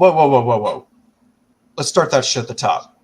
Whoa. Let's start that shit at the top.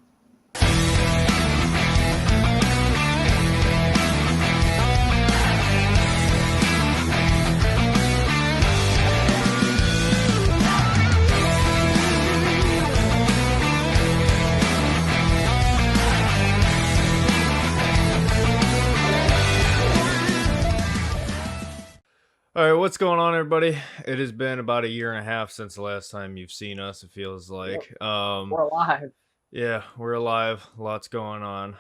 All right, what's going on, everybody? It has been about a year and a half since the last time you've seen us, it feels like. We're alive. Yeah, we're alive. Lots going on.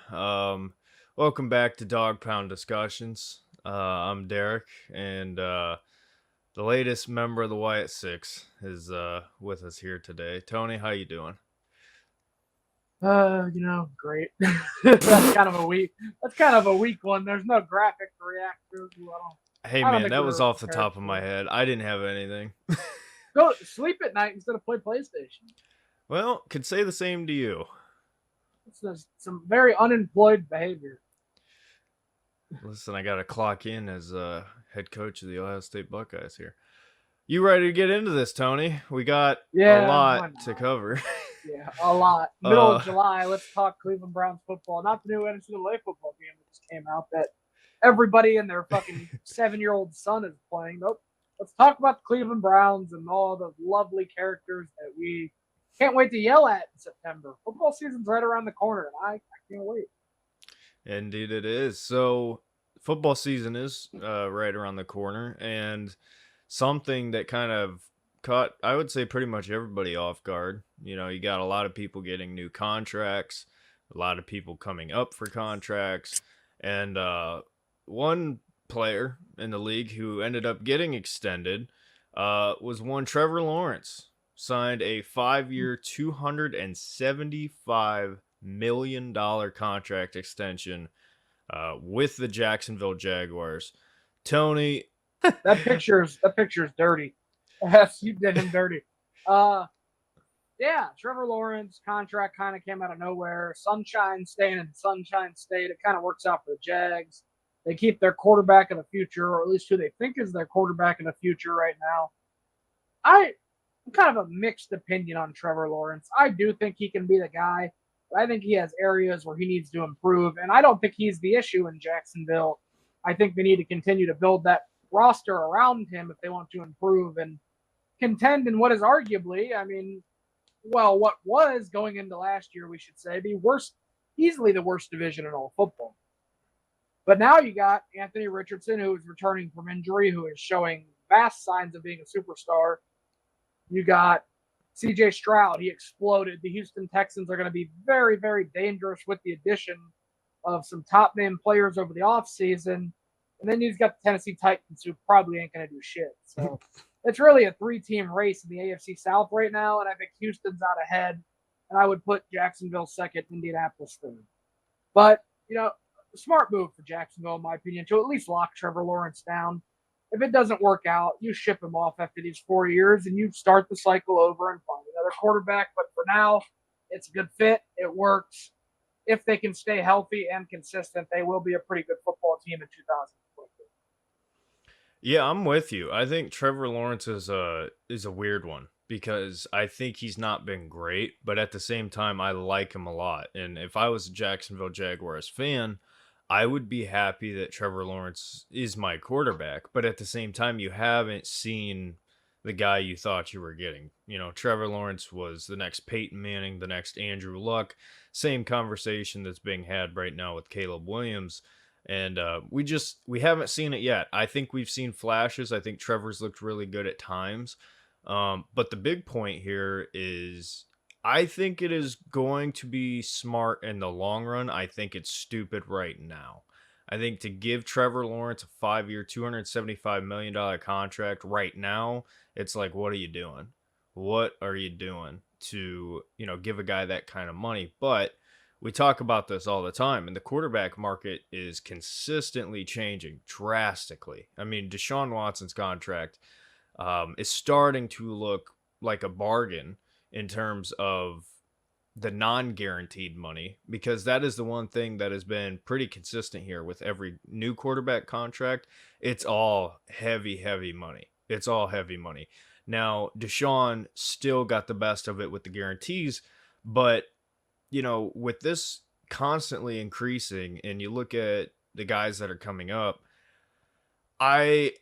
Welcome back to Dog Pound Discussions. I'm Derek, and the latest member of the Wyatt Six is with us here today. Tony, how you doing? Great. That's kind of a weak one. There's no graphic to react to. Hey, man, that was off the top of my head. I didn't have anything. Go sleep at night instead of play PlayStation. Well, could say the same to you. It's some very unemployed behavior. Listen, I got to clock in as head coach of the Ohio State Buckeyes here. You ready to get into this, Tony? We got a lot to cover. Yeah, a lot. Middle of July, let's talk Cleveland Browns football. Not the new NCAA football game that just came out that everybody and their fucking 7-year-old son is playing. Nope. Let's talk about the Cleveland Browns and all the lovely characters that we can't wait to yell at in September. Football season's right around the corner, and I can't wait. Indeed it is. So football season is right around the corner, and something that kind of caught, I would say, pretty much everybody off guard. You know, you got a lot of people getting new contracts, a lot of people coming up for contracts, and one player in the league who ended up getting extended was one Trevor Lawrence. Signed a 5-year, $275 million contract extension with the Jacksonville Jaguars. Tony, that picture's dirty. Yes, you did him dirty. Yeah, Trevor Lawrence contract kind of came out of nowhere. Sunshine staying in Sunshine State. It kind of works out for the Jags. They keep their quarterback of the future, or at least who they think is their quarterback in the future right now. I'm kind of a mixed opinion on Trevor Lawrence. I do think he can be the guy, but I think he has areas where he needs to improve, and I don't think he's the issue in Jacksonville. I think they need to continue to build that roster around him if they want to improve and contend in what is arguably, what was going into last year, we should say, easily the worst division in all football. But now you got Anthony Richardson, who is returning from injury, who is showing vast signs of being a superstar. You got CJ Stroud. He exploded. The Houston Texans are going to be very, very dangerous with the addition of some top-name players over the offseason. And then you've got the Tennessee Titans, who probably ain't going to do shit. So it's really a 3-team race in the AFC South right now, and I think Houston's out ahead. And I would put Jacksonville second, Indianapolis third. But, a smart move for Jacksonville, in my opinion, to at least lock Trevor Lawrence down. If it doesn't work out, you ship him off after these 4 years, and you start the cycle over and find another quarterback. But for now, it's a good fit. It works. If they can stay healthy and consistent, they will be a pretty good football team in 2020. Yeah, I'm with you. I think Trevor Lawrence is a weird one because I think he's not been great, but at the same time, I like him a lot. And if I was a Jacksonville Jaguars fan, I would be happy that Trevor Lawrence is my quarterback, but at the same time, you haven't seen the guy you thought you were getting. You know, Trevor Lawrence was the next Peyton Manning, the next Andrew Luck, same conversation that's being had right now with Caleb Williams. And we haven't seen it yet. I think we've seen flashes. I think Trevor's looked really good at times. But the big point here is I think it is going to be smart in the long run. I think it's stupid right now. I think to give Trevor Lawrence a 5-year, $275 million contract right now, it's like, what are you doing? What are you doing to, give a guy that kind of money? But we talk about this all the time, and the quarterback market is consistently changing drastically. I mean, Deshaun Watson's contract is starting to look like a bargain in terms of the non-guaranteed money, because that is the one thing that has been pretty consistent here with every new quarterback contract. It's all heavy money. It's all heavy money. Now, Deshaun still got the best of it with the guarantees, but with this constantly increasing, and you look at the guys that are coming up, I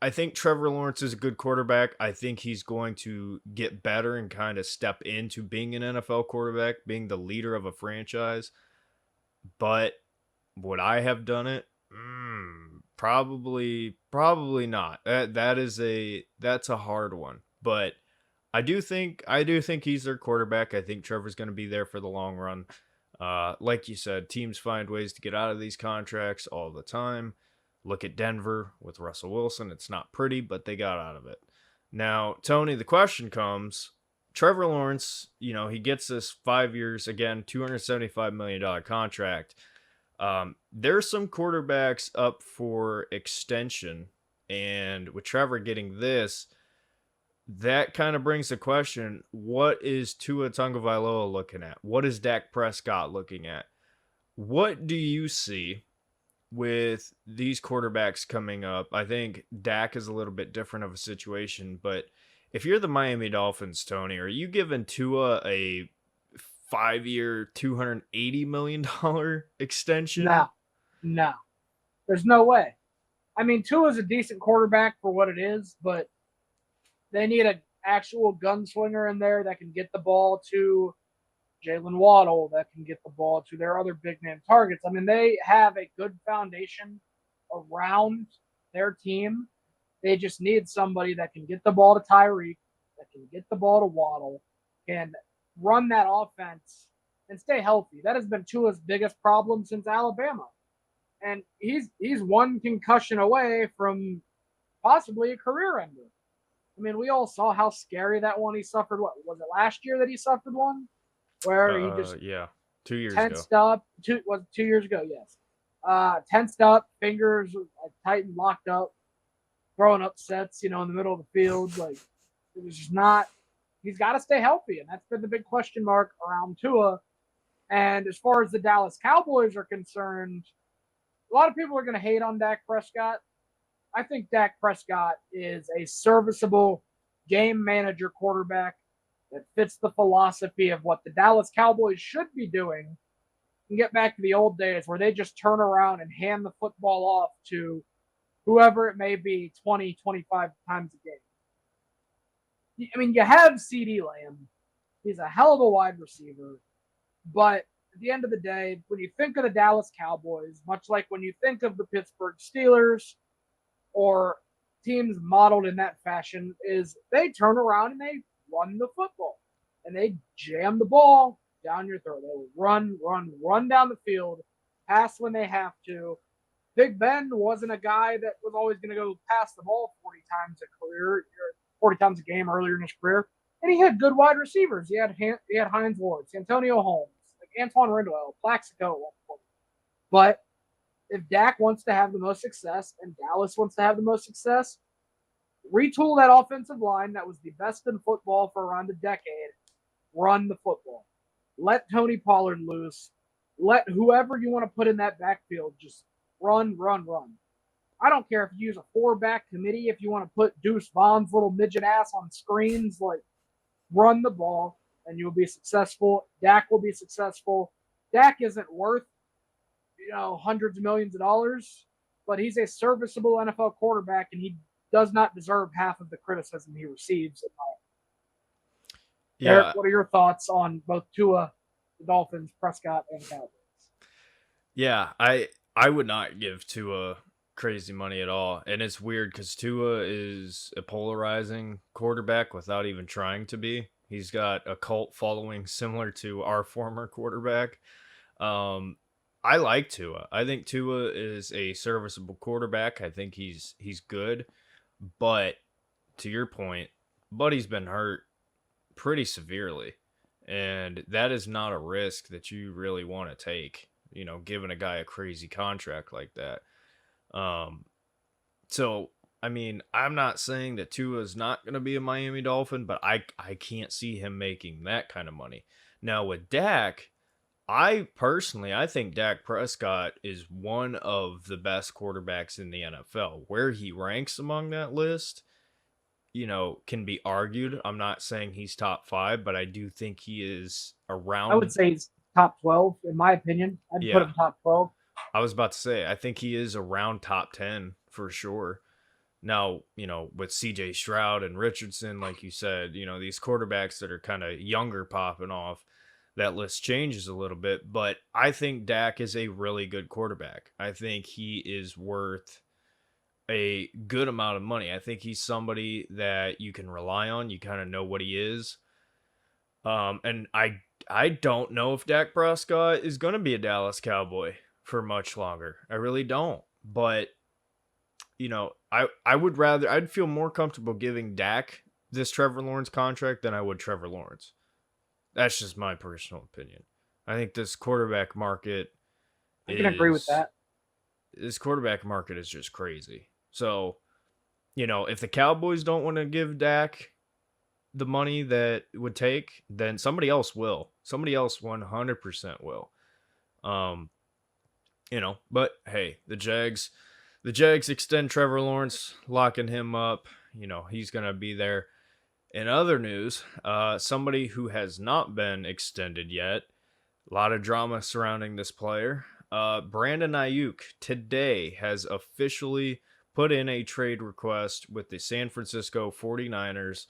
I think Trevor Lawrence is a good quarterback. I think he's going to get better and kind of step into being an NFL quarterback, being the leader of a franchise. But would I have done it? Probably not. That's a hard one. But I do think he's their quarterback. I think Trevor's going to be there for the long run. Like you said, teams find ways to get out of these contracts all the time. Look at Denver with Russell Wilson. It's not pretty, but they got out of it. Now, Tony, the question comes, Trevor Lawrence, he gets this 5 years, again, $275 million contract. There's some quarterbacks up for extension, and with Trevor getting this, that kind of brings the question, what is Tua Tagovailoa looking at? What is Dak Prescott looking at? What do you see with these quarterbacks coming up? I think Dak is a little bit different of a situation, but if you're the Miami Dolphins, Tony, are you giving Tua a 5-year, $280 million extension? No. There's no way. I mean, Tua's a decent quarterback for what it is, but they need an actual gunslinger in there that can get the ball to Jalen Waddle, that can get the ball to their other big name targets. I mean, they have a good foundation around their team. They just need somebody that can get the ball to Tyreek, that can get the ball to Waddle, can run that offense and stay healthy. That has been Tua's biggest problem since Alabama. And he's one concussion away from possibly a career ender. I mean, we all saw how scary that one he suffered. What was it, last year that he suffered one? Where he just 2 years tensed ago. up. 2 years ago, yes. Tensed up, fingers tight and locked up, throwing up sets, in the middle of the field. Like, it was just not. He's got to stay healthy, and that's been the big question mark around Tua. And as far as the Dallas Cowboys are concerned, a lot of people are going to hate on Dak Prescott. I think Dak Prescott is a serviceable game manager quarterback that fits the philosophy of what the Dallas Cowboys should be doing and get back to the old days where they just turn around and hand the football off to whoever it may be 20, 25 times a game. I mean, you have CeeDee Lamb. He's a hell of a wide receiver. But at the end of the day, when you think of the Dallas Cowboys, much like when you think of the Pittsburgh Steelers or teams modeled in that fashion, is they turn around and they run the football. And they jam the ball down your throat. They will run down the field, pass when they have to. Big Ben wasn't a guy that was always going to go pass the ball 40 times a game earlier in his career. And he had good wide receivers. He had Hines Ward, Santonio Holmes, like Antoine Randall, Plaxico at one point. But if Dak wants to have the most success and Dallas wants to have the most success, retool that offensive line that was the best in football for around a decade. Run the football. Let Tony Pollard loose. Let whoever you want to put in that backfield just run. I don't care if you use a 4-back committee, if you want to put Deuce Vaughn's little midget ass on screens, like, run the ball and you'll be successful. Dak will be successful. Dak isn't worth, hundreds of millions of dollars, but he's a serviceable NFL quarterback, and he does not deserve half of the criticism he receives. Yeah. Eric, what are your thoughts on both Tua, the Dolphins, Prescott, and Cowboys? Yeah, I would not give Tua crazy money at all. And it's weird because Tua is a polarizing quarterback without even trying to be. He's got a cult following similar to our former quarterback. I like Tua. I think Tua is a serviceable quarterback. I think he's good. But to your point, Buddy's been hurt pretty severely. And that is not a risk that you really want to take, giving a guy a crazy contract like that. So, I mean, I'm not saying that Tua is not going to be a Miami Dolphin, but I can't see him making that kind of money. Now, with Dak, I think Dak Prescott is one of the best quarterbacks in the NFL. Where he ranks among that list, can be argued. I'm not saying he's top 5, but I do think he is I around. would say he's top 12 in my opinion. I'd put Yeah, him top 12. I was about to say, I think he is around top 10 for sure. Now, with CJ Stroud and Richardson, like you said, these quarterbacks that are kind of younger popping off, that list changes a little bit. But I think Dak is a really good quarterback. I think he is worth a good amount of money. I think he's somebody that you can rely on. You kind of know what he is. And I don't know if Dak Prescott is going to be a Dallas Cowboy for much longer. I really don't. But I'd feel more comfortable giving Dak this Trevor Lawrence contract than I would Trevor Lawrence. That's just my personal opinion. I think this quarterback market I can agree with that. This quarterback market is just crazy. So, if the Cowboys don't want to give Dak the money that it would take, then somebody else will. Somebody else 100% will. But hey, the Jags extend Trevor Lawrence, locking him up. He's going to be there. In other news, somebody who has not been extended yet, a lot of drama surrounding this player. Brandon Ayuk today has officially put in a trade request with the San Francisco 49ers.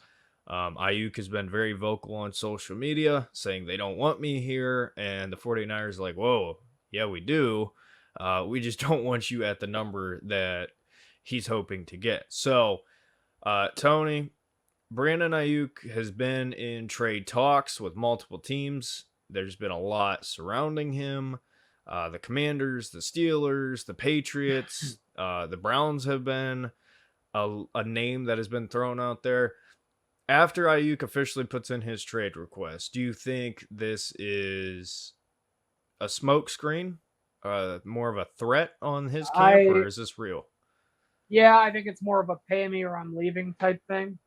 Ayuk has been very vocal on social media saying they don't want me here. And the 49ers are like, whoa, yeah, we do. We just don't want you at the number that he's hoping to get. So, Tony, Brandon Ayuk has been in trade talks with multiple teams. There's been a lot surrounding him. The Commanders, the Steelers, the Patriots, the Browns have been a name that has been thrown out there. After Ayuk officially puts in his trade request, do you think this is a smokescreen, more of a threat on his camp, or is this real? Yeah, I think it's more of a pay me or I'm leaving type thing.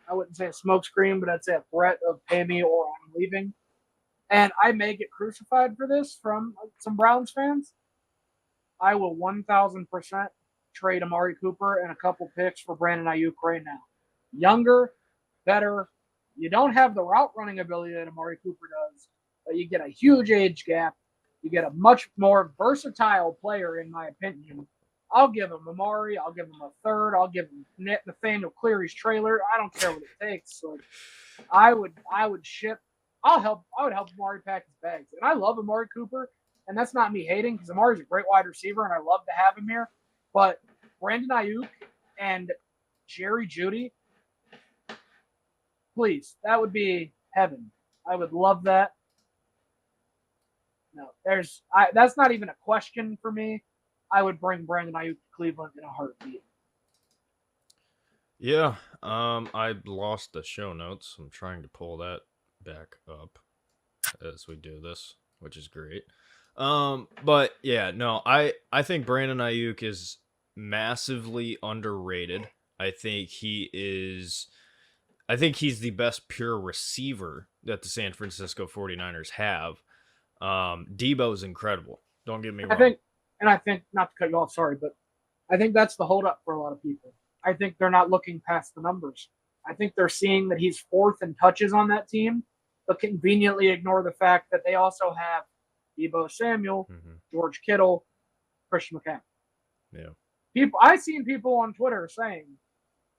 I wouldn't say a smokescreen, but I'd say a threat of pay me or I'm leaving. And I may get crucified for this from some Browns fans. I will 1,000% trade Amari Cooper and a couple picks for Brandon Ayuk right now. Younger, better. You don't have the route running ability that Amari Cooper does, but you get a huge age gap. You get a much more versatile player, in my opinion. I'll give him Amari. I'll give him a third. I'll give him Nathaniel Cleary's trailer. I don't care what it takes. So I would ship. I would help Amari pack his bags. And I love Amari Cooper, and that's not me hating because Amari's a great wide receiver, and I love to have him here. But Brandon Ayuk and Jerry Jeudy, please, that would be heaven. I would love that. No, that's not even a question for me. I would bring Brandon Ayuk to Cleveland in a heartbeat. Yeah, I lost the show notes. I'm trying to pull that back up as we do this, which is great. But yeah, no, I think Brandon Ayuk is massively underrated. I think he's the best pure receiver that the San Francisco 49ers have. Debo's incredible. Don't get me wrong. I think, not to cut you off, sorry, but I think that's the holdup for a lot of people. I think they're not looking past the numbers. I think they're seeing that he's fourth in touches on that team, but conveniently ignore the fact that they also have Debo Samuel, George Kittle, Christian McCaffrey. Yeah. I've seen people on Twitter saying,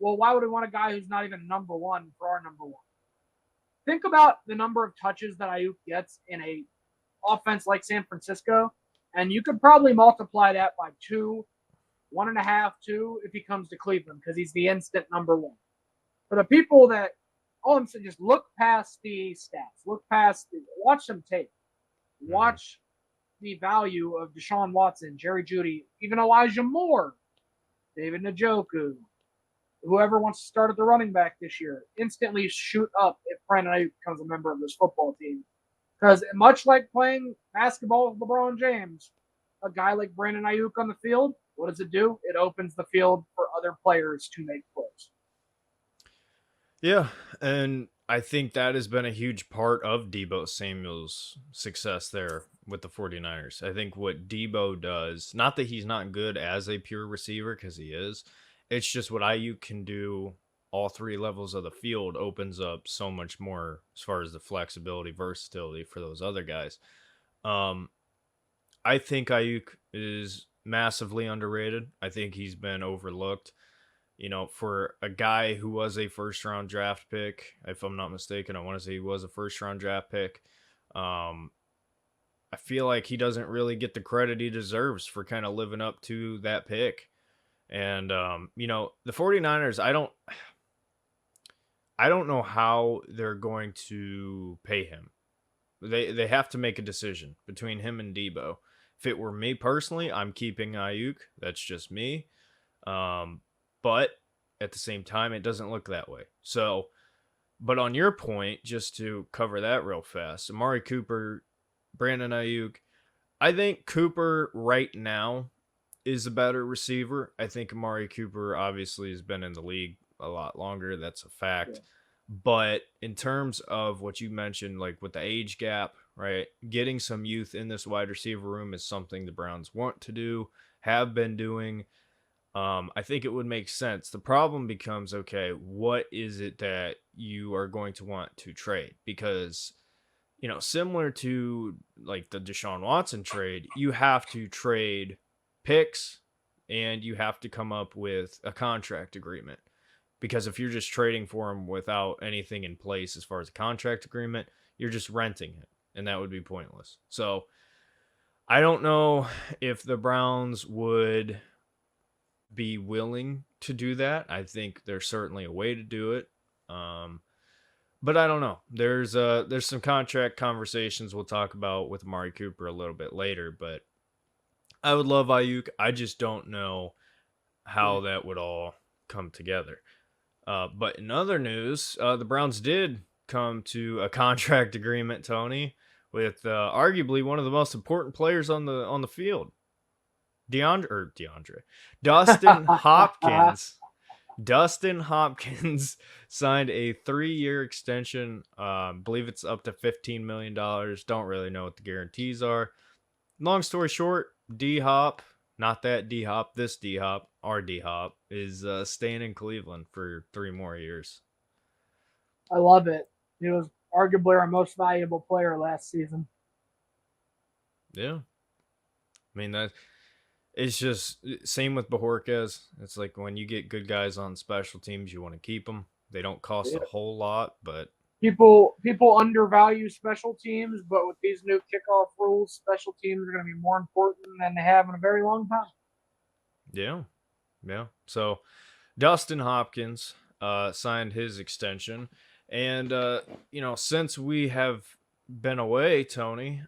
well, why would we want a guy who's not even number one for our number one? Think about the number of touches that Ayuk gets in a offense like San Francisco, and you could probably multiply that by 2, 1.5, 2 if he comes to Cleveland because he's the instant number one. For the people that, all I'm saying, just look past the stats, watch some tape, watch the value of Deshaun Watson, Jerry Jeudy, even Elijah Moore, David Njoku, whoever wants to start at the running back this year, instantly shoot up if Brandon Ayuk becomes a member of this football team. Because much like playing basketball with LeBron James, a guy like Brandon Ayuk on the field, what does it do? It opens the field for other players to make plays. Yeah, and I think that has been a huge part of Debo Samuel's success there with the 49ers. I think what Debo does, not that he's not good as a pure receiver, because he is, it's just what Ayuk can do all three levels of the field opens up so much more as far as the flexibility, versatility for those other guys. I think Ayuk is massively underrated. I think he's been overlooked. For a guy who was a first round draft pick, if I'm not mistaken, I want to say he was a first round draft pick. I feel like he doesn't really get the credit he deserves for kind of living up to that pick. And the 49ers, I don't know how they're going to pay him. They have to make a decision between him and Debo. If it were me personally, I'm keeping Ayuk. That's just me. But at the same time, it doesn't look that way. So, but on your point, just to cover that real fast, Amari Cooper, Brandon Ayuk, I think Cooper right now is a better receiver. I think Amari Cooper obviously has been in the league a lot longer. That's a fact. Yeah. But in terms of what you mentioned, like with the age gap, right, getting some youth in this wide receiver room is something the Browns want to do, have been doing. I think it would make sense. The problem becomes, okay, what is it that you are going to want to trade? Because, similar to like the Deshaun Watson trade, you have to trade picks and you have to come up with a contract agreement. Because if you're just trading for him without anything in place as far as a contract agreement, you're just renting it, and that would be pointless. So I don't know if the Browns would be willing to do that. I think there's certainly a way to do it. But I don't know. There's some contract conversations we'll talk about with Amari Cooper a little bit later, but I would love Ayuk. I just don't know how that would all come together. But in other news, the Browns did come to a contract agreement, Tony, with arguably one of the most important players on the field, Dustin Hopkins. Dustin Hopkins signed a 3-year extension. Believe it's up to $15 million. Don't really know what the guarantees are. Long story short, D-Hop, not that D-Hop, this D-Hop, our D-Hop, is staying in Cleveland for 3 more years. I love it. He was arguably our most valuable player last season. Yeah. I mean, it's just same with Bajorquez. It's like when you get good guys on special teams, you want to keep them. They don't cost a whole lot, but people undervalue special teams, but with these new kickoff rules, special teams are going to be more important than they have in a very long time. Yeah. So Dustin Hopkins signed his extension, and since we have been away, Tony,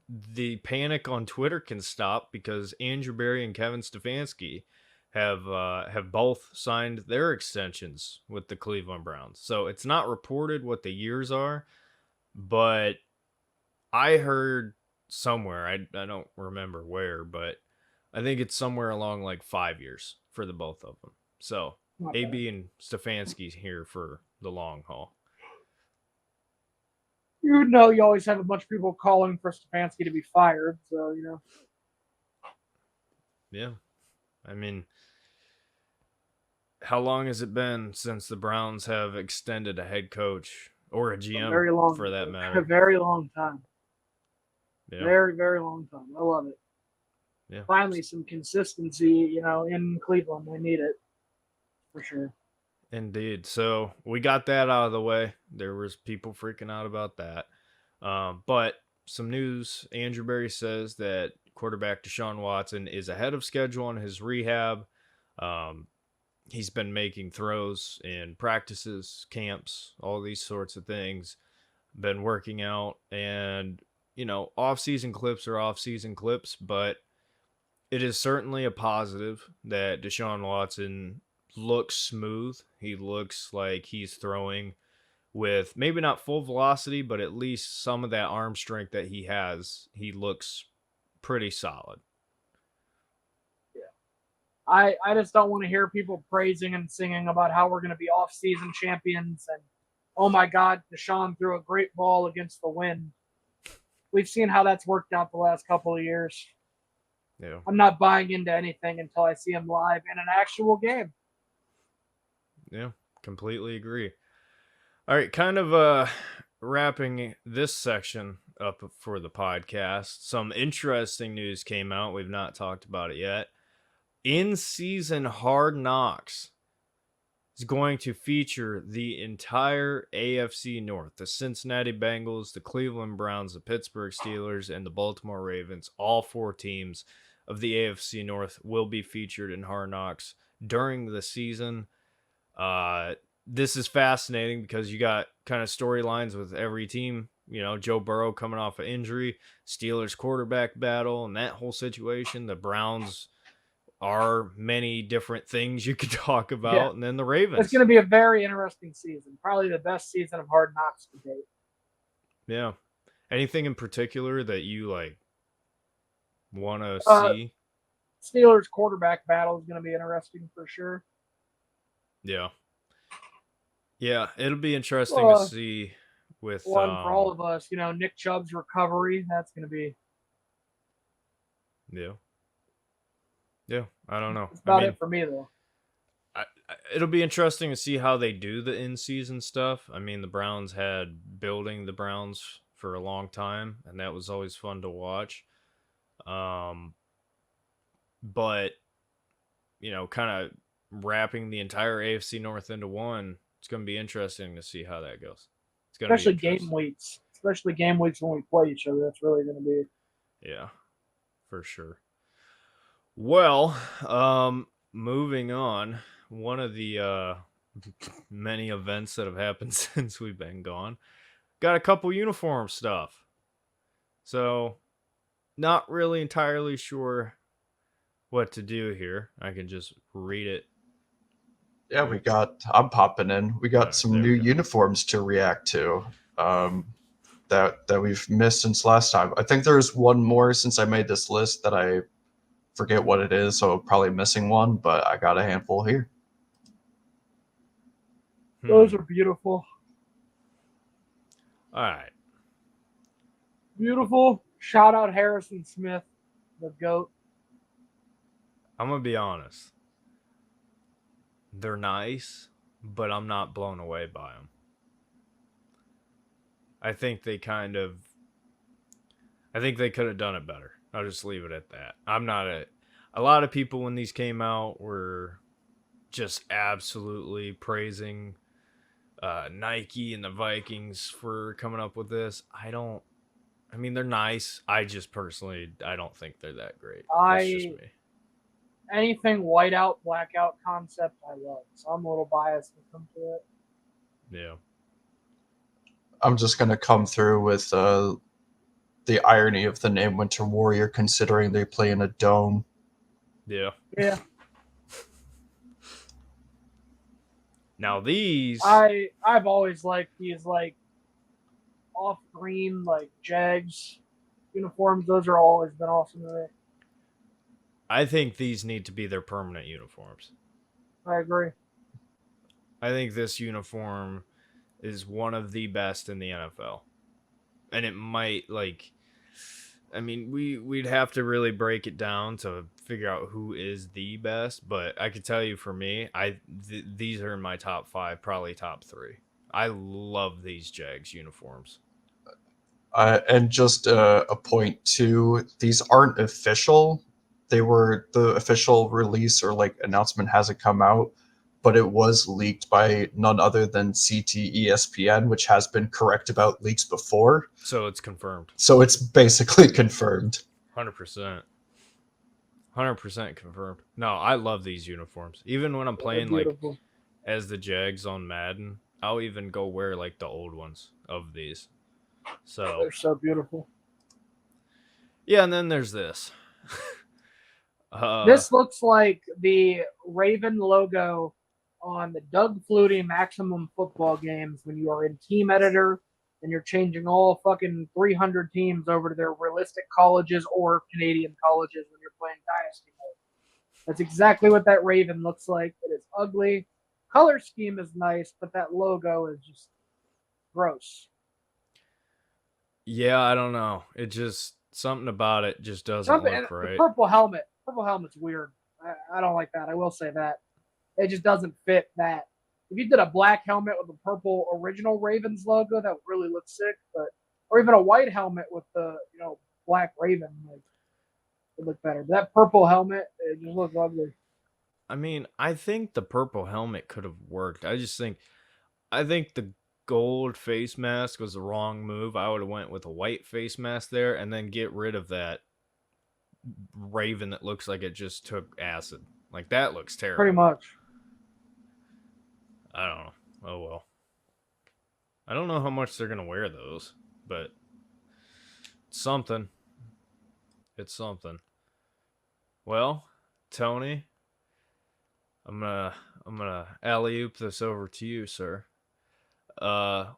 the panic on Twitter can stop because Andrew Berry and Kevin Stefanski have both signed their extensions with the Cleveland Browns. So it's not reported what the years are, but I heard somewhere, I don't remember where, but I think it's somewhere along like 5 years for the both of them. So AB and Stefanski's here for the long haul. You always have a bunch of people calling for Stefanski to be fired, so Yeah. I mean, how long has it been since the Browns have extended a head coach or a GM for that matter? A very long time. Yeah. Very, very long time. I love it. Yeah. Finally, some consistency, in Cleveland. They need it for sure. Indeed. So we got that out of the way. There was people freaking out about that. But some news. Andrew Berry says that quarterback Deshaun Watson is ahead of schedule on his rehab. He's been making throws in practices, camps, all these sorts of things. Been working out, and off-season clips are off-season clips, but it is certainly a positive that Deshaun Watson looks smooth. He looks like he's throwing with maybe not full velocity, but at least some of that arm strength that he has. He looks pretty solid. I just don't want to hear people praising and singing about how we're going to be off-season champions and, oh my God, Deshaun threw a great ball against the wind. We've seen how that's worked out the last couple of years. Yeah. I'm not buying into anything until I see him live in an actual game. Yeah, completely agree. All right, kind of wrapping this section up for the podcast. Some interesting news came out. We've not talked about it yet. In-season Hard Knocks is going to feature the entire AFC North. The Cincinnati Bengals, the Cleveland Browns, the Pittsburgh Steelers, and the Baltimore Ravens. All 4 teams of the AFC North will be featured in Hard Knocks during the season. This is fascinating because you got kind of storylines with every team. You know, Joe Burrow coming off an injury, Steelers quarterback battle, and that whole situation. The Browns are many different things you could talk about, Yeah. and then the Ravens. It's going to be a very interesting season. Probably the best season of Hard Knocks to date. Yeah. Anything in particular that you like want to see? Steelers quarterback battle is going to be interesting for sure. Yeah. Yeah, it'll be interesting to see with one for all of us. You know, Nick Chubb's recovery. That's going to be. Yeah. Yeah, I don't know. That's about it for me, though. It'll be interesting to see how they do the in-season stuff. I mean, the Browns had building the Browns for a long time, and that was always fun to watch. But, you know, kind of wrapping the entire AFC North into one, it's going to be interesting to see how that goes. It's going Especially game weeks. Especially game weeks when we play each other. That's really going to be. Yeah, for sure. Well, moving on, one of the many events that have happened since we've been gone, got a couple uniform stuff. So, not really entirely sure what to do here. I can just read it. Yeah, I'm popping in. We got some new uniforms to react to that we've missed since last time. I think there's one more since I made this list that I forget what it is, so probably missing one, but I got a handful here. Those are beautiful. All right. Beautiful. Shout out Harrison Smith, the GOAT. I'm going to be honest. They're nice, but I'm not blown away by them. I think they could have done it better. I'll just leave it at that. A lot of people when these came out were just absolutely praising Nike and the Vikings for coming up with this. I mean, they're nice. I just personally, I don't think they're that great. That's just me. Anything whiteout, blackout concept, I love. So I'm a little biased when it comes to it. Yeah. I'm just going to come through with the irony of the name Winter Warrior, considering they play in a dome. Yeah. Yeah. Now these... I've always liked these, like, off-green, like, Jags uniforms. Those are always been awesome to me. I think these need to be their permanent uniforms. I agree. I think this uniform is one of the best in the NFL. And it might, like... I mean, we'd have to really break it down to figure out who is the best. But I could tell you for me, these are in my top 5, probably top 3. I love these Jags uniforms. And just a point too, these aren't official. The official release or like announcement hasn't come out, but it was leaked by none other than ESPN, which has been correct about leaks before. So it's confirmed. So it's basically confirmed. 100%. 100% confirmed. No, I love these uniforms. Even when I'm playing like as the Jags on Madden, I'll even go wear like the old ones of these. So they're so beautiful. Yeah, and then there's this. This looks like the Raven logo on the Doug Flutie Maximum Football games when you are in Team Editor and you're changing all fucking 300 teams over to their realistic colleges or Canadian colleges when you're playing Dynasty mode. That's exactly what that Raven looks like. It is ugly. Color scheme is nice, but that logo is just gross. Yeah, I don't know. It just, something about it just doesn't look right. The purple helmet's weird. I don't like that. I will say that. It just doesn't fit that. if you did a black helmet with the purple original Ravens logo, that would really look sick. But or even a white helmet with the black Raven, like, would look better. But that purple helmet, it just looks ugly. I mean, I think the purple helmet could have worked. I think the gold face mask was the wrong move. I would have went with a white face mask there and then get rid of that Raven that looks like it just took acid. Like, that looks terrible. Pretty much. I don't know. Oh well. I don't know how much they're gonna wear those, but it's something. It's something. Well, Tony, I'm gonna alley-oop this over to you, sir.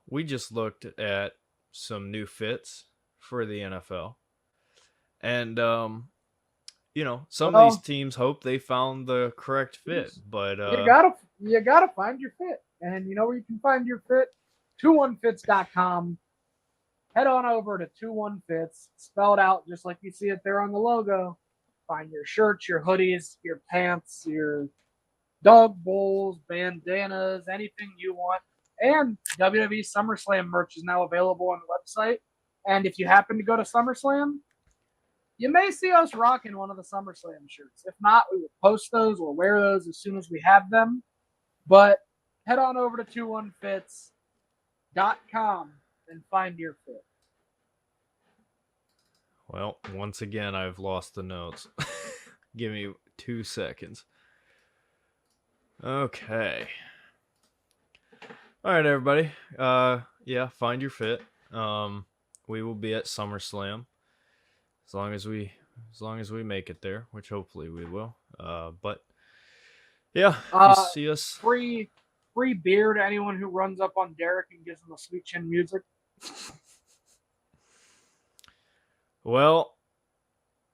We just looked at some new fits for the NFL, and some of these teams hope they found the correct fit, but you gotta find your fit, and you know where you can find your fit? TwoOneFits.com. Head on over to TwoOneFits, spelled out just like you see it there on the logo. Find your shirts, your hoodies, your pants, your dog bowls, bandanas, anything you want. And WWE SummerSlam merch is now available on the website. And if you happen to go to SummerSlam, you may see us rocking one of the SummerSlam shirts. If not, we will post those or wear those as soon as we have them. But head on over to TwoOneFits.com and find your fit. Well, once again, I've lost the notes. Give me 2 seconds. Okay. All right, everybody. Yeah, find your fit. We will be at SummerSlam as long as we make it there, which hopefully we will. But yeah, you see us. Free beer to anyone who runs up on Derek and gives him a sweet chin music. Well,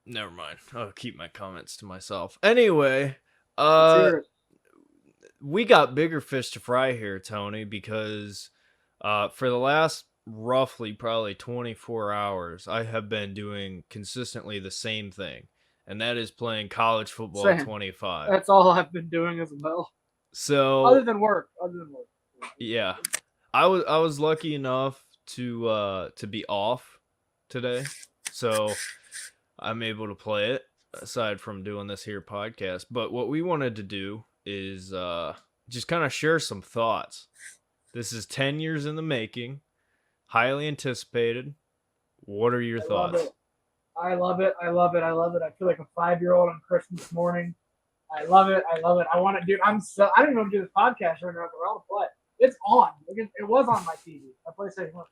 never mind. I'll keep my comments to myself. Anyway, we got bigger fish to fry here, Tony, because for the last roughly probably 24 hours, I have been doing consistently the same thing, and that is playing College Football 25. That's all I've been doing as well. So other than work. Yeah, I was lucky enough to be off today, so I'm able to play it aside from doing this here podcast. But what we wanted to do is just kind of share some thoughts. This is 10 years in the making, highly anticipated. What are your thoughts? I love it. I feel like a 5-year-old on Christmas morning. I love it. I want to do. I don't even want to do this podcast right now. I want to play. It's on. It was on my TV. I play PlayStation 1.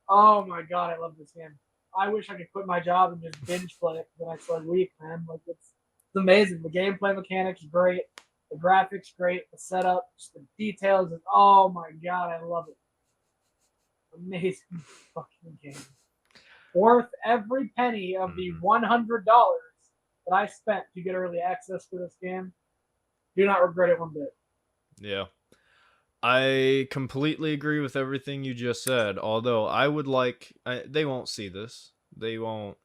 Oh my god, I love this game. I wish I could quit my job and just binge play it the next week, man. Like it's amazing. The gameplay mechanics are great. The graphics great. The setup, just the details. Oh my god, I love it. Amazing fucking game. Worth every penny of the $100 that I spent to get early access to this game. Do not regret it one bit. Yeah. I completely agree with everything you just said, although I would they won't see this. They won't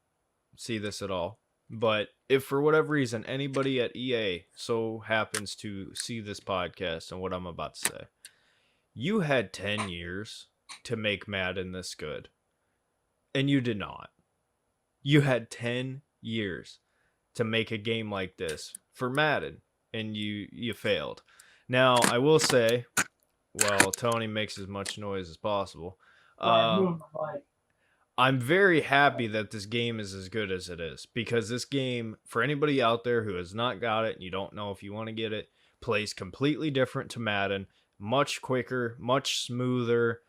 see this at all. But if for whatever reason anybody at EA so happens to see this podcast and what I'm about to say, you had 10 years to make Madden this good. And you did not. You had 10 years to make a game like this for Madden, and you failed. Now, I will say, well, Tony makes as much noise as possible. I'm very happy that this game is as good as it is, because this game, for anybody out there who has not got it and you don't know if you want to get it, plays completely different to Madden, much quicker, much smoother,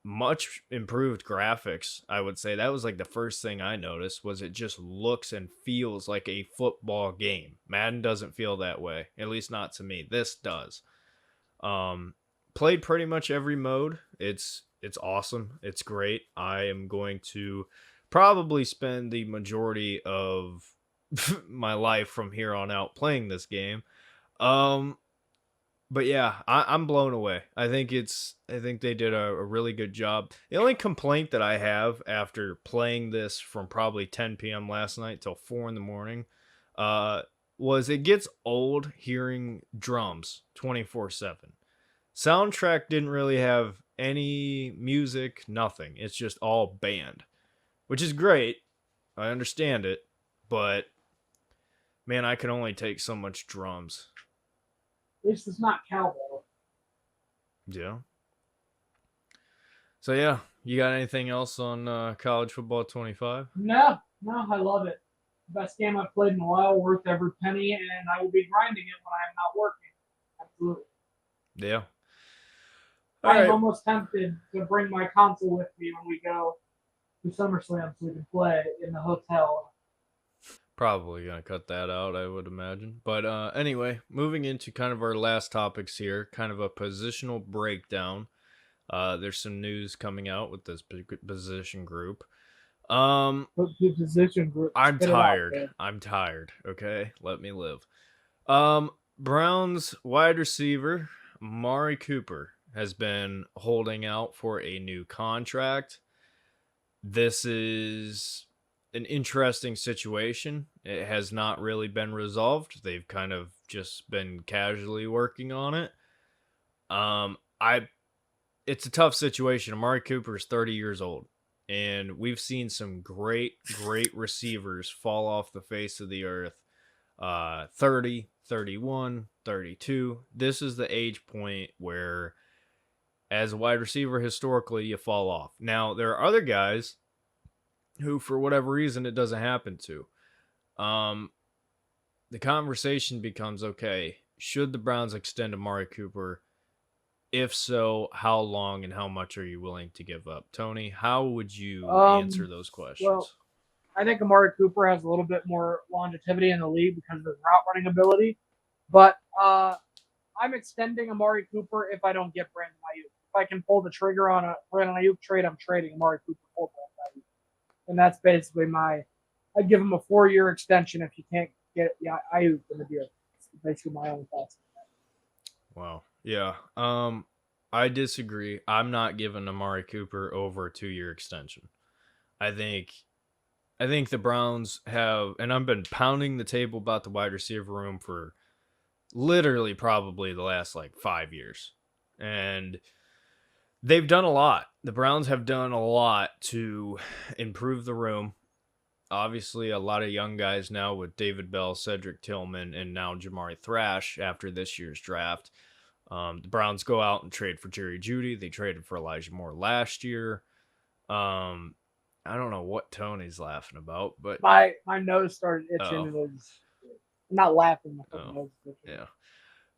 much improved graphics. I would say that was like the first thing I noticed, was it just looks and feels like a football game. Madden doesn't feel that way, at least not to me. This does. Played pretty much every mode. It's awesome. It's great. I am going to probably spend the majority of my life from here on out playing this game. But yeah, I'm blown away. I think they did a really good job. The only complaint that I have after playing this from probably 10 p.m. last night till 4 in the morning, was it gets old hearing drums 24/7. Soundtrack didn't really have any music, nothing. It's just all band, which is great. I understand it, but man, I can only take so much drums. At least it's not cowbell. Yeah. So yeah, you got anything else on college football 25? No, I love it. Best game I've played in a while, worth every penny, and I will be grinding it when I'm not working. Absolutely. Yeah. I am almost tempted to bring my console with me when we go to SummerSlam so we can play in the hotel. Probably gonna cut that out, I would imagine. But anyway, moving into kind of our last topics here, kind of a positional breakdown. There's some news coming out with this position group. Position group. I'm tired. Okay, let me live. Browns wide receiver Amari Cooper has been holding out for a new contract. This is an interesting situation. It has not really been resolved. They've kind of just been casually working on it. It's a tough situation. Amari Cooper is 30 years old, and we've seen some great receivers fall off the face of the earth. 30, 31, 32. This is the age point where, as a wide receiver, historically, you fall off. Now, there are other guys who, for whatever reason, it doesn't happen to. The conversation becomes, okay, should the Browns extend Amari Cooper? If so, how long and how much are you willing to give up? Tony, how would you answer those questions? Well, I think Amari Cooper has a little bit more longevity in the league because of his route running ability. But I'm extending Amari Cooper if I don't get Brandon Ayuk. If I can pull the trigger on a Brandon Ayuk trade, I'm trading Amari Cooper for Brandon Ayuk. And that's basically I'd give him a 4-year extension if you can't get Ayuk in the deal. It's basically my own thoughts. Wow. Yeah. I disagree. I'm not giving Amari Cooper over a 2-year extension. I think the Browns have, and I've been pounding the table about the wide receiver room for literally probably the last 5 years. And they've done a lot. The Browns have done a lot to improve the room. Obviously, a lot of young guys now with David Bell, Cedric Tillman, and now Jamari Thrash after this year's draft. The Browns go out and trade for Jerry Jeudy. They traded for Elijah Moore last year. I don't know what Tony's laughing about, but my nose started itching. And I'm not laughing. Yeah,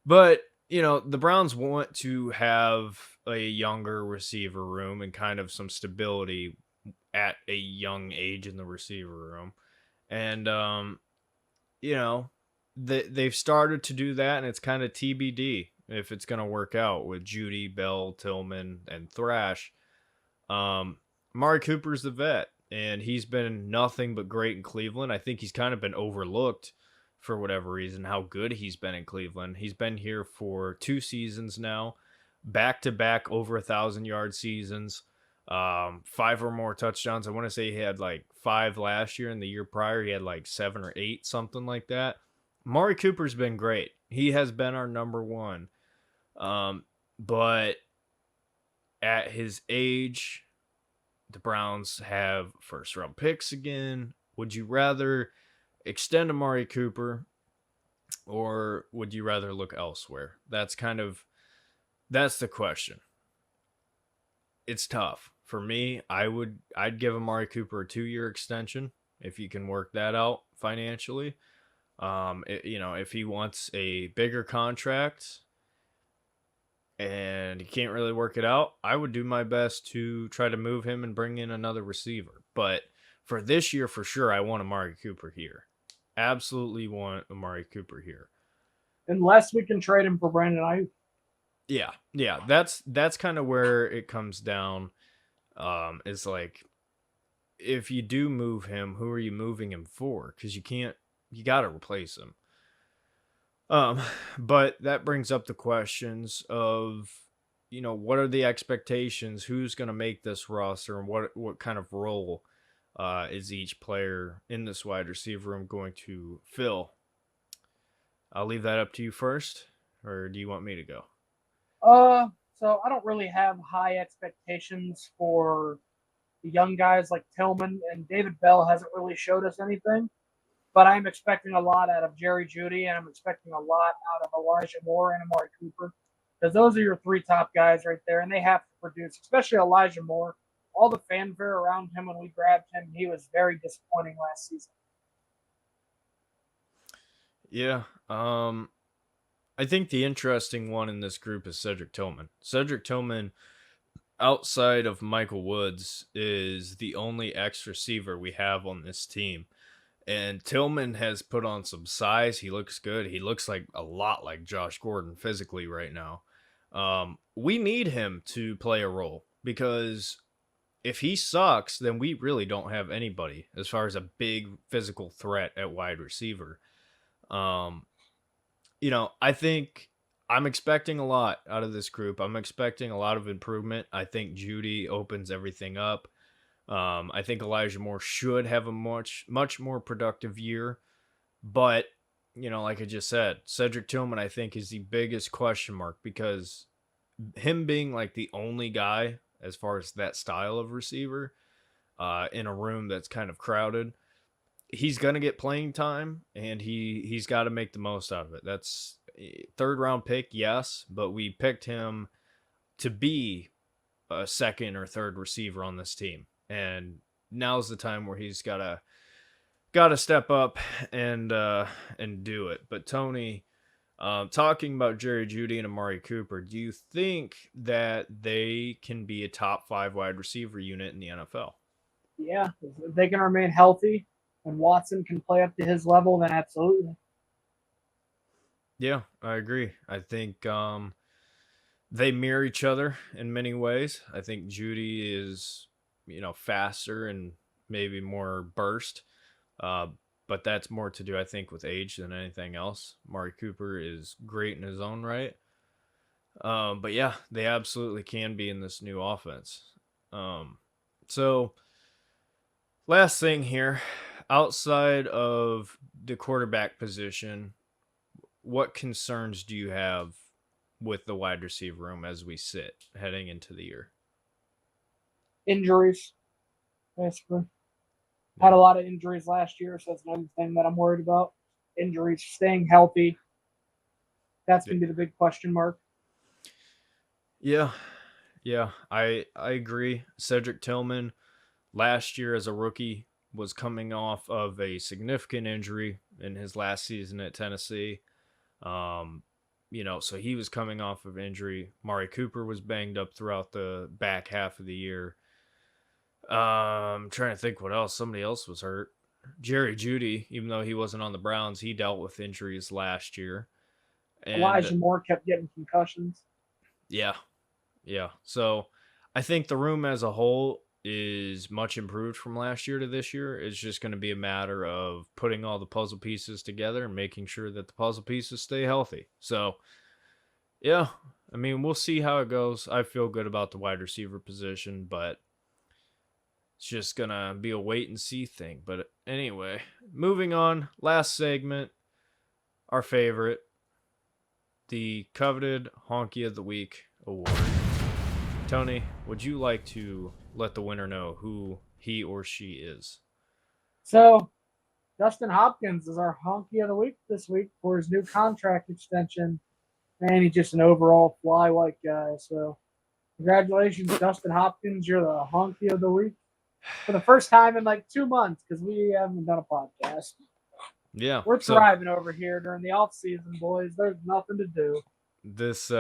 but the Browns want to have a younger receiver room and kind of some stability at a young age in the receiver room, and they've started to do that, and it's kind of TBD if it's going to work out with Jeudy, Bell, Tillman, and Thrash. Amari Cooper's the vet, and he's been nothing but great in Cleveland. I think he's kind of been overlooked for whatever reason, how good he's been in Cleveland. He's been here for 2 seasons now, back-to-back over 1,000-yard seasons, 5 or more touchdowns. I want to say he had 5 last year, and the year prior he had 7 or 8, something like that. Amari Cooper's been great. He has been our number one. But at his age, the Browns have first-round picks again. Would you rather extend Amari Cooper, or would you rather look elsewhere? That's the question. It's tough. For me, I'd give Amari Cooper a 2-year extension if you can work that out financially. If he wants a bigger contract and he can't really work it out, I would do my best to try to move him and bring in another receiver. But for this year, for sure, I want Amari Cooper here. Absolutely want Amari Cooper here. Unless we can trade him for Brandon Ayuk. Yeah. That's kind of where it comes down. Is if you do move him, who are you moving him for? Because you got to replace him. But that brings up the questions of, what are the expectations? Who's going to make this roster, and what kind of role is each player in this wide receiver room going to fill? I'll leave that up to you first, or do you want me to go? So I don't really have high expectations for the young guys like Tillman, and David Bell hasn't really showed us anything. But I'm expecting a lot out of Jerry Jeudy, and I'm expecting a lot out of Elijah Moore and Amari Cooper, because those are your three top guys right there, and they have to produce, especially Elijah Moore. All the fanfare around him when we grabbed him, he was very disappointing last season. Yeah. I think the interesting one in this group is Cedric Tillman. Cedric Tillman, outside of Michael Woods, is the only X receiver we have on this team. And Tillman has put on some size. He looks good. He looks like a lot like Josh Gordon physically right now. We need him to play a role, because if he sucks, then we really don't have anybody as far as a big physical threat at wide receiver. Um, I think I'm expecting a lot out of this group. I'm expecting a lot of improvement. I think Jeudy opens everything up. I think Elijah Moore should have a much more productive year. But, like I just said, Cedric Tillman, I think, is the biggest question mark, because him being like the only guy as far as that style of receiver in a room that's kind of crowded, he's going to get playing time, and he's got to make the most out of it. That's third round pick, yes, but we picked him to be a second or third receiver on this team. And now's the time where he's got to step up and do it. But Tony, talking about Jerry Jeudy and Amari Cooper, do you think that they can be a top 5 wide receiver unit in the NFL? Yeah, if they can remain healthy and Watson can play up to his level, then absolutely. Yeah, I agree. I think they mirror each other in many ways. I think Jeudy is, faster and maybe more burst. But that's more to do, I think, with age than anything else. Amari Cooper is great in his own right. But yeah, they absolutely can be in this new offense. So last thing here, outside of the quarterback position, what concerns do you have with the wide receiver room as we sit heading into the year? Injuries, basically. Had a lot of injuries last year, so that's another thing that I'm worried about. Injuries, staying healthy. That's going to be the big question mark. Yeah, I agree. Cedric Tillman, last year as a rookie, was coming off of a significant injury in his last season at Tennessee. So he was coming off of injury. Mari Cooper was banged up throughout the back half of the year. I'm trying to think what else. Somebody else was hurt. Jerry Jeudy, even though he wasn't on the Browns, he dealt with injuries last year. And Elijah Moore kept getting concussions. Yeah. So I think the room as a whole is much improved from last year to this year. It's just going to be a matter of putting all the puzzle pieces together and making sure that the puzzle pieces stay healthy. So, yeah, I mean, we'll see how it goes. I feel good about the wide receiver position, but it's just going to be a wait and see thing. But anyway, moving on, last segment, our favorite, the coveted Honky of the Week award. Tony, would you like to let the winner know who he or she is? So, Dustin Hopkins is our Honky of the Week this week for his new contract extension. Man, he's just an overall fly white guy. So, congratulations, Dustin Hopkins. You're the Honky of the Week for the first time in like 2 months, because we haven't done a podcast. Yeah. We're thriving over here during the off season, boys. There's nothing to do. This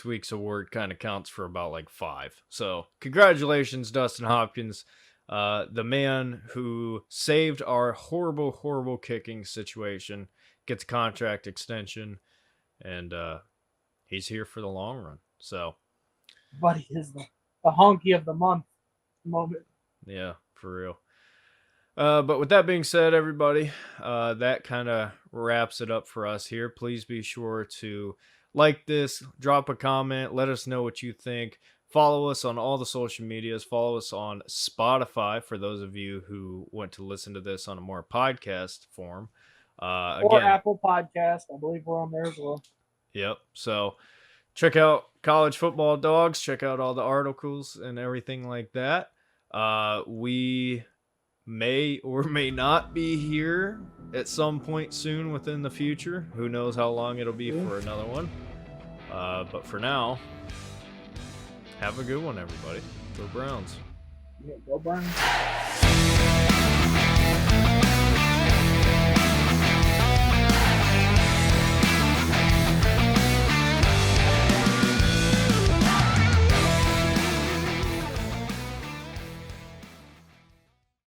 week's award kind of counts for about like 5. So congratulations, Dustin Hopkins, the man who saved our horrible kicking situation, gets a contract extension, and he's here for the long run. So, but he is the honky of the month moment. Yeah, for real. But with that being said, everybody, that kind of wraps it up for us here. Please be sure to like this, drop a comment, let us know what you think. Follow us on all the social medias. Follow us on Spotify for those of you who want to listen to this on a more podcast form. Or Again, Apple Podcast. I believe we're on there as well. yep. So check out College Football Dogs. Check out all the articles and everything like that. We may or may not be here at some point soon within the future. Who knows how long it'll be for another one. But for now, have a good one, everybody. Go Browns. Yeah, go Browns.